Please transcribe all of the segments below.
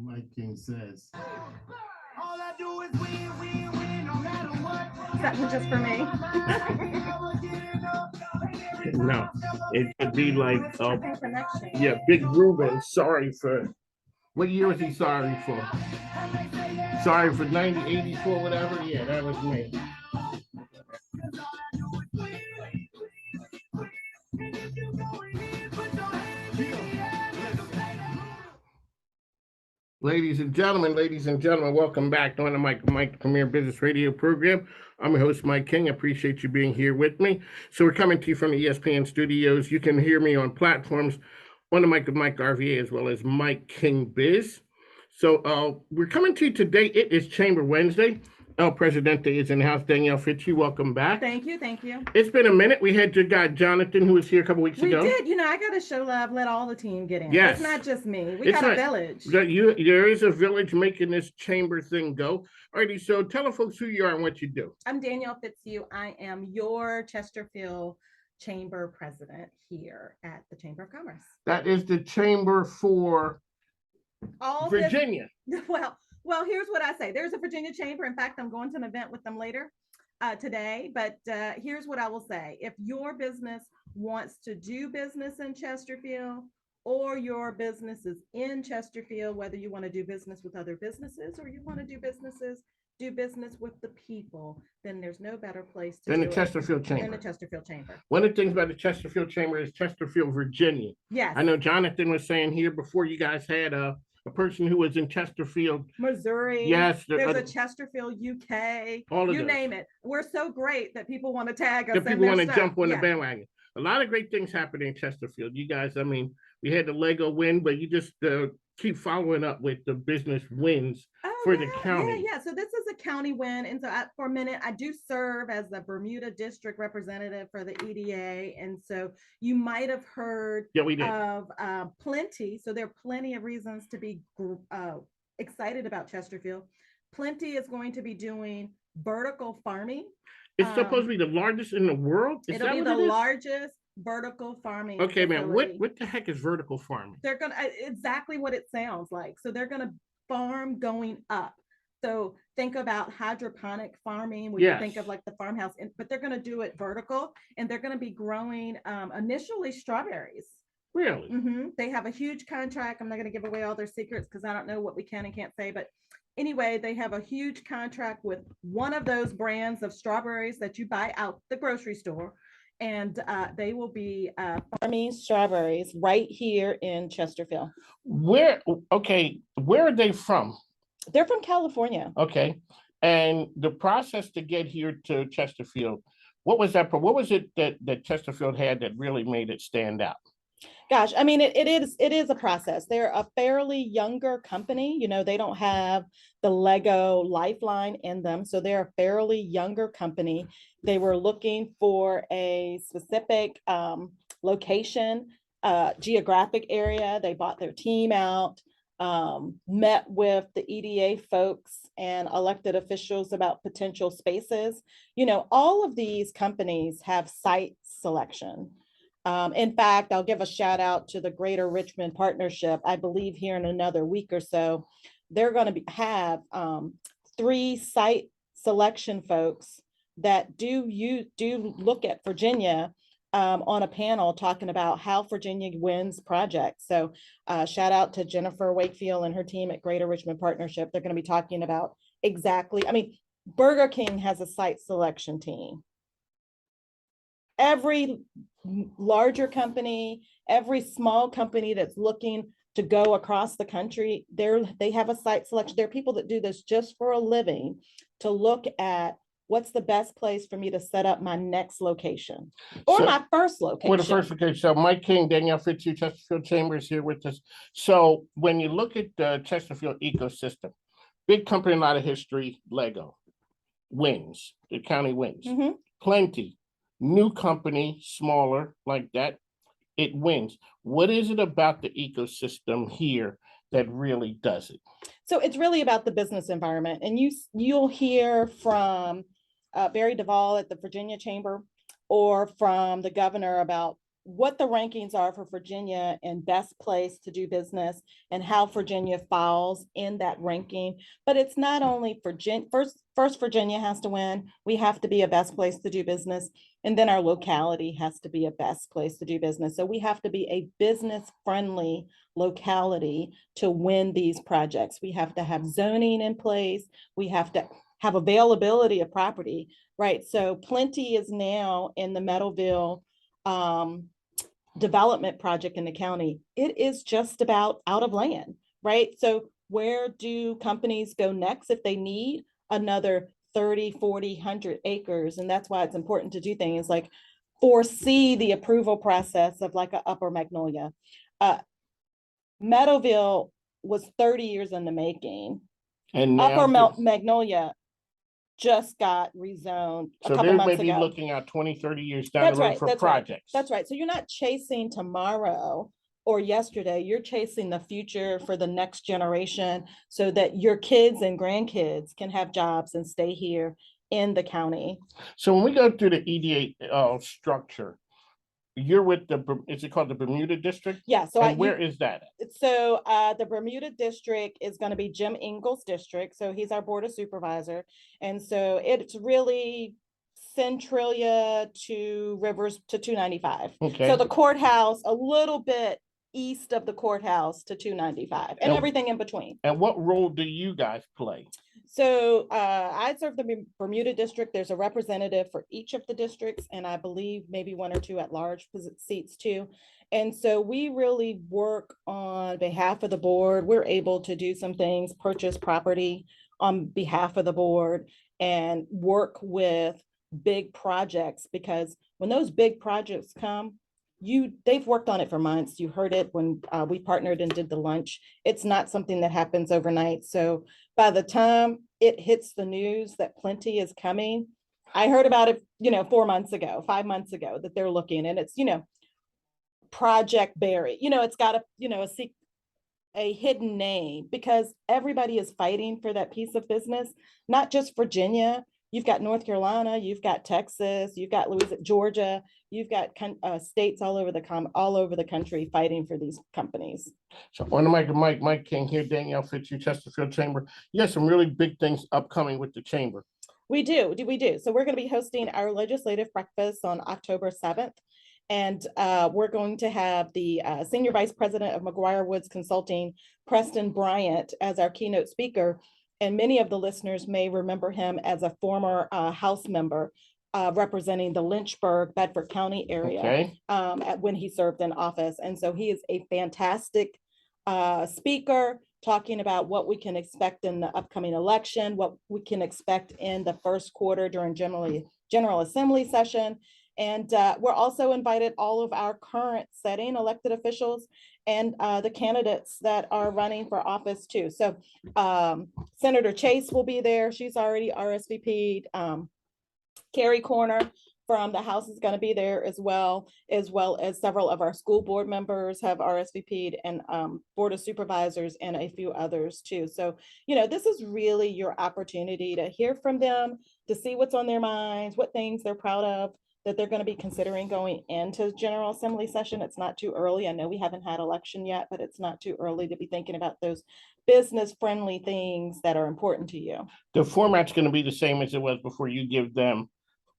Mike King says. All I do is win, win, win, no matter what. Is that one just for me? No, it could be like, Connection. yeah, Big Ruben. Sorry for what year was he sorry for? Sorry for 84, whatever. Yeah, that was me. ladies and gentlemen, welcome back to the Mike Premier Business Radio program. I'm your host, Mike King. I appreciate you being here with me. So we're coming to you from the ESPN studios. You can hear me on platforms on the mic of Mike RVA as well as Mike King Biz. So we're coming to you today. It is Chamber Wednesday. El Presidente is in the house. Danielle Fitchie, welcome back. Thank you, thank you. It's been a minute. We had your guy Jonathan, who was here a couple weeks ago. We did. I got to show love. Let all the team get in. Yes. It's not just me. We got a village. There is a village making this chamber thing go. Alrighty, so tell folks who you are and what you do. I'm Danielle Fitzhugh. I am your Chesterfield Chamber president here at the Chamber of Commerce. That is the chamber for Virginia. Well, here's what I say. There's a Virginia chamber. In fact, I'm going to an event with them later today. But here's what I will say. If your business wants to do business in Chesterfield, or your business is in Chesterfield, whether you want to do business with other businesses or you want to do business with the people, then there's no better place to than do the Chesterfield Chamber. Than the Chesterfield Chamber. One of the things about the Chesterfield Chamber is Chesterfield, Virginia. Yes. I know Jonathan was saying here before you guys had a person who was in Chesterfield, Missouri. Yes, there's a Chesterfield, UK. All of you those. Name it. We're so great that people want to tag us. That people want to jump on the bandwagon. A lot of great things happening in Chesterfield. You guys, I mean, we had the Lego win, but you just keep following up with the business wins for the county. Yeah. So this is a county win. And so for a minute, I do serve as the Bermuda District representative for the EDA. And so you might have heard of Plenty. So there are plenty of reasons to be excited about Chesterfield. Plenty is going to be doing vertical farming. It's supposed to be the largest in the world? It'll be the largest vertical farming. Okay, man. What the heck is vertical farming? They're gonna exactly what it sounds like. So they're gonna farm going up. So think about hydroponic farming, where you think of like the farmhouse, but they're gonna do it vertical, and they're gonna be growing initially strawberries. Really? Mm-hmm. They have a huge contract. I'm not gonna give away all their secrets because I don't know what we can and can't say, but anyway, they have a huge contract with one of those brands of strawberries that you buy out the grocery store. And they will be farming strawberries right here in Chesterfield. Where are they from? They're from California. Okay. And the process to get here to Chesterfield, what was it that Chesterfield had that really made it stand out? Gosh, I mean, it is a process. They're a fairly younger company. They don't have the Lego lifeline in them. So they're a fairly younger company. They were looking for a specific location, geographic area. They bought their team out, met with the EDA folks and elected officials about potential spaces. All of these companies have site selection. In fact, I'll give a shout out to the Greater Richmond Partnership. I believe here in another week or so, they're going to have 3 site selection folks that do look at Virginia on a panel talking about how Virginia wins projects. So shout out to Jennifer Wakefield and her team at Greater Richmond Partnership. They're going to be talking about Burger King has a site selection team. Every larger company, every small company that's looking to go across the country, they have a site selection. There are people that do this just for a living to look at what's the best place for me to set up my next location or my first location. Or the first location. So Mike King, Danielle Fitzhugh, Chesterfield Chamber is here with us. So when you look at the Chesterfield ecosystem, big company, a lot of history, Lego wins, the county wins. Mm-hmm. Plenty. New company, smaller like that, it wins. What is it about the ecosystem here that really does it? So it's really about the business environment. And you'll hear from Barry Duvall at the Virginia Chamber or from the governor about what the rankings are for Virginia and best place to do business and how Virginia falls in that ranking. But it's not only Virginia, first Virginia has to win. We have to be a best place to do business. And then our locality has to be a best place to do business. So we have to be a business friendly locality to win these projects. We have to have zoning in place. We have to have availability of property, right? So Plenty is now in the Meadowville development project in the county. It is just about out of land, right? So where do companies go next if they need another 30, 40, 100 acres? And that's why it's important to do things like foresee the approval process of like a Upper Magnolia. Meadowville was 30 years in the making. And Upper now, Magnolia just got rezoned a so couple they may months be ago. looking at 20, 30 years down That's the road right, for that's right, projects. that's right. So you're not chasing tomorrow or yesterday, you're chasing the future for the next generation so that your kids and grandkids can have jobs and stay here in the county. So when we go through the EDA structure, you're with is it called the Bermuda District? Yeah, so And where is that at? So the Bermuda District is going to be Jim Ingles' district. So he's our board of supervisor. And so it's really Centralia to Rivers to 295. Okay. So the courthouse, a little bit east of the courthouse to 295 and everything in between. And what role do you guys play? So I serve the Bermuda District. There's a representative for each of the districts, and I believe maybe one or two at-large seats too. And so we really work on behalf of the board. We're able to do some things, purchase property on behalf of the board and work with big projects, because when those big projects come, they've worked on it for months. You heard it when we partnered and did the lunch. It's not something that happens overnight. So by the time it hits the news that Plenty is coming, I heard about it, 4 months ago, 5 months ago, that they're looking, and it's, Project Barry, it's got a hidden name because everybody is fighting for that piece of business, not just Virginia. You've got North Carolina, you've got Texas, you've got Louisiana, Georgia, you've got states all over the country fighting for these companies. So on the mic, Mike King here, Danielle Fitzhugh, Chesterfield Chamber. You have some really big things upcoming with the chamber. We do. So we're going to be hosting our legislative breakfast on October 7th. And we're going to have the Senior Vice President of McGuire Woods Consulting, Preston Bryant, as our keynote speaker. And many of the listeners may remember him as a former House member representing the Lynchburg, Bedford County area when he served in office. And so he is a fantastic speaker, talking about what we can expect in the upcoming election, what we can expect in the first quarter during General Assembly session. And we're also invited all of our current setting elected officials and the candidates that are running for office too. So Senator Chase will be there. She's already RSVP'd. Carrie Corner from the House is going to be there as well as several of our school board members have RSVP'd, and Board of Supervisors and a few others too. So, this is really your opportunity to hear from them, to see what's on their minds, what things they're proud of, that they're going to be considering going into General Assembly session. It's not too early. I know we haven't had election yet, but it's not too early to be thinking about those business-friendly things that are important to you. The format's going to be the same as it was before. You give them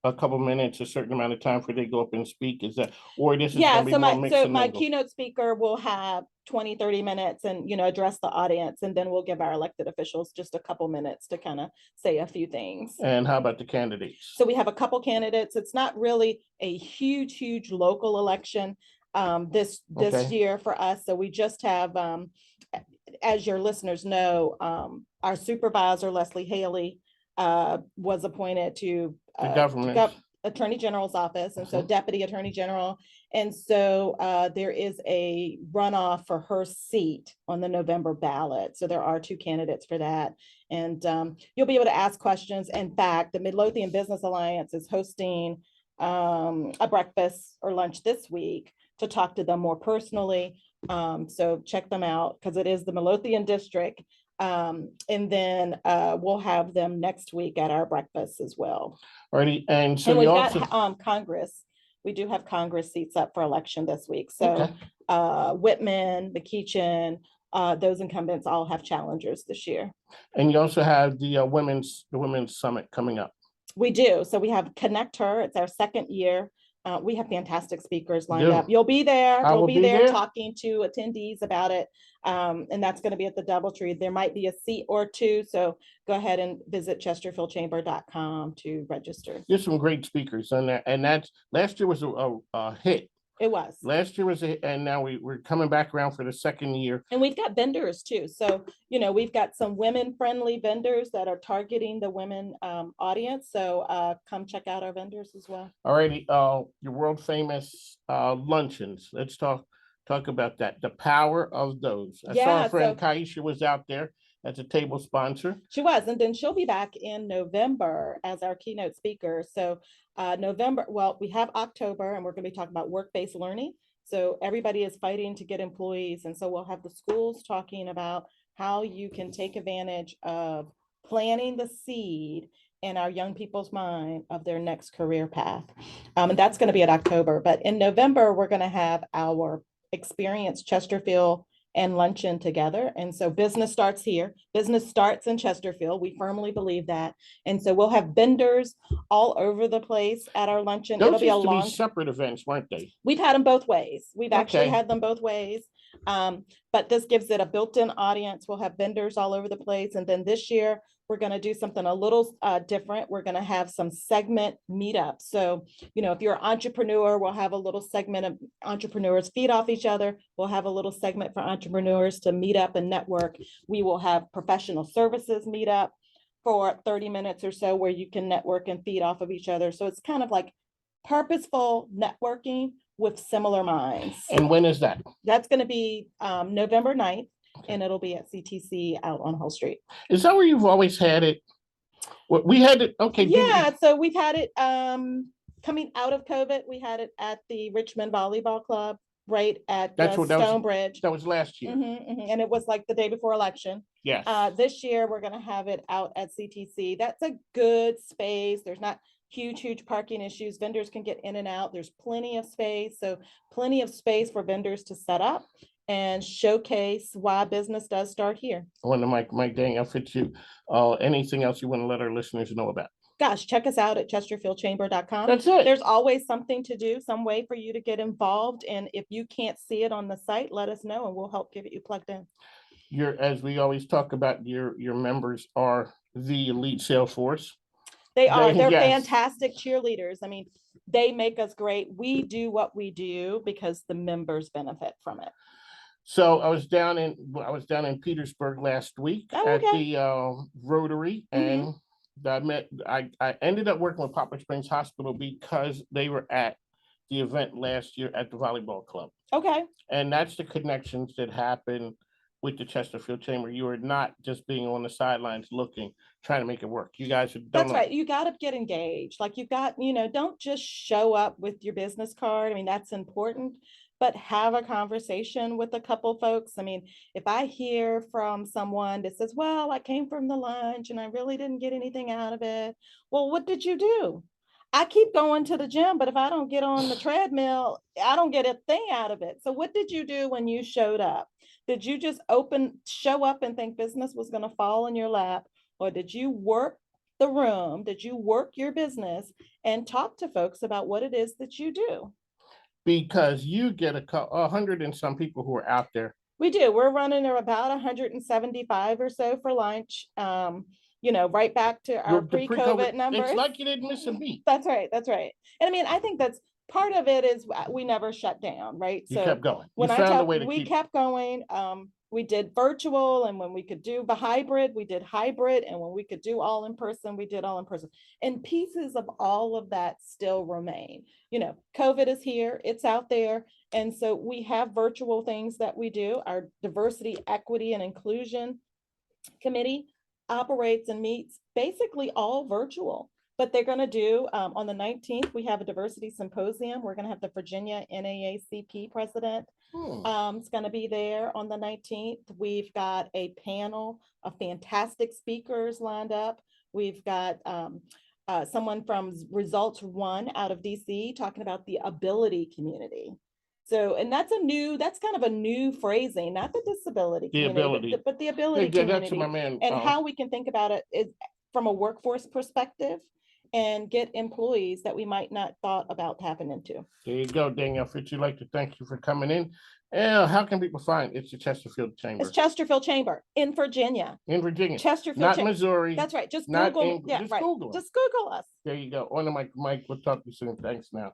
a couple minutes, a certain amount of time for they go up and speak. Is that, or this is going to be more mixed and my mingled? keynote speaker will have 20, 30 minutes and, address the audience, and then we'll give our elected officials just a couple minutes to kind of say a few things. And how about the candidates? So we have a couple candidates. It's not really a huge local election this year for us. So we just have, as your listeners know, our supervisor, Leslie Haley, was appointed to the government Attorney General's office, and so Deputy Attorney General. And so there is a runoff for her seat on the November ballot. So there are 2 candidates for that. And you'll be able to ask questions. In fact, the Midlothian Business Alliance is hosting a breakfast or lunch this week to talk to them more personally. So check them out, because it is the Midlothian District. And then we'll have them next week at our breakfast as well. Alrighty, and so we've you also got Congress we do have Congress seats up for election this week. So Whitman, McEachin, those incumbents all have challengers this year. And you also have the women's summit coming up. We do. So we have Connect Her. It's our second year. We have fantastic speakers lined up. You'll be there. We'll be there talking to attendees about it. And that's going to be at the DoubleTree. There might be a seat or two. So go ahead and visit chesterfieldchamber.com to register. There's some great speakers on there. And that's last year was a hit. It was. Last year was a hit, and now we're coming back around for the second year. And we've got vendors too. So, we've got some women-friendly vendors that are targeting the women audience. So come check out our vendors as well. All righty. Your world famous luncheons. Let's talk about that. The power of those. I saw a friend Kaisha was out there as a table sponsor. She was, and then she'll be back in November as our keynote speaker. So November, well, we have October, and we're going to be talking about work-based learning. So everybody is fighting to get employees. And so we'll have the schools talking about how you can take advantage of planting the seed in our young people's mind of their next career path. And that's going to be at October. But in November, we're going to have our Experience Chesterfield and luncheon together. And so business starts here. Business starts in Chesterfield. We firmly believe that. And so we'll have vendors all over the place at our luncheon. Those used to be separate events, weren't they? We've had them both ways. We've actually had them both ways. But this gives it a built-in audience. We'll have vendors all over the place. And then this year, we're going to do something a little different. We're going to have some segment meetups. So, if you're an entrepreneur, we'll have a little segment of entrepreneurs feed off each other. We'll have a little segment for entrepreneurs to meet up and network. We will have professional services meet up for 30 minutes or so where you can network and feed off of each other. So it's kind of like purposeful networking with similar minds. And when is that? That's going to be November 9th. And it'll be at CTC out on Hull Street. Is that where you've always had it? We had it. Okay. Yeah. So we've had it coming out of COVID. We had it at the Richmond Volleyball Club, right at Stonebridge. That was last year. And it was like the day before election. Yes. This year, we're going to have it out at CTC. That's a good space. There's not huge parking issues. Vendors can get in and out. There's plenty of space. So plenty of space for vendors to set up and showcase why business does start here. I want to Mike Dang outfit you. Anything else you want to let our listeners know about? Gosh, check us out at chesterfieldchamber.com. That's it. There's always something to do, some way for you to get involved. And if you can't see it on the site, let us know and we'll help get you plugged in. As we always talk about, your members are the elite sales force. They're fantastic cheerleaders. I mean, they make us great. We do what we do because the members benefit from it. So I was down in Petersburg last week at the Rotary, and I ended up working with Poplar Springs Hospital because they were at the event last year at the volleyball club. Okay. And that's the connections that happen with the Chesterfield Chamber. You are not just being on the sidelines trying to make it work. You guys have done That's right. You got to get engaged. Like you've got, don't just show up with your business card. I mean, that's important. But have a conversation with a couple folks. I mean, if I hear from someone that says, well, I came from the lunch and I really didn't get anything out of it. Well, what did you do? I keep going to the gym, but if I don't get on the treadmill, I don't get a thing out of it. So what did you do when you showed up? Did you just show up and think business was going to fall in your lap? Or did you work the room? Did you work your business and talk to folks about what it is that you do? Because you get 100 and some people who are out there. We do. We're running about 175 or so for lunch. Right back to our pre-COVID numbers. It's like you didn't miss a beat. That's right. That's right. And I mean, I think that's part of it is we never shut down, right? You kept going. We kept going. We did virtual, and when we could do the hybrid, we did hybrid, and when we could do all in person, we did all in person. And pieces of all of that still remain. COVID is here, it's out there. And so we have virtual things that we do. Our diversity, equity, and inclusion committee operates and meets basically all virtual. But they're going to do on the 19th, we have a diversity symposium. We're going to have the Virginia NAACP president. It's going to be there on the 19th. We've got a panel of fantastic speakers lined up. We've got someone from Results One out of DC talking about the ability community. So, and that's kind of a new phrasing, not the disability The community, ability. but the ability Yeah, that's community, my man. and how we can think about it is from a workforce perspective and get employees that we might not thought about tapping into. There you go, Danielle Fitch. I'd like to thank you for coming in. How can people find it? It's the Chesterfield Chamber It's Chesterfield Chamber in Virginia. in Virginia, Chesterfield not Chamber. Missouri. That's right. Just not Google. England. Yeah, Just right. Google it. Just Google us. There you go. On the mic, Mike. We'll talk to you soon. Thanks now.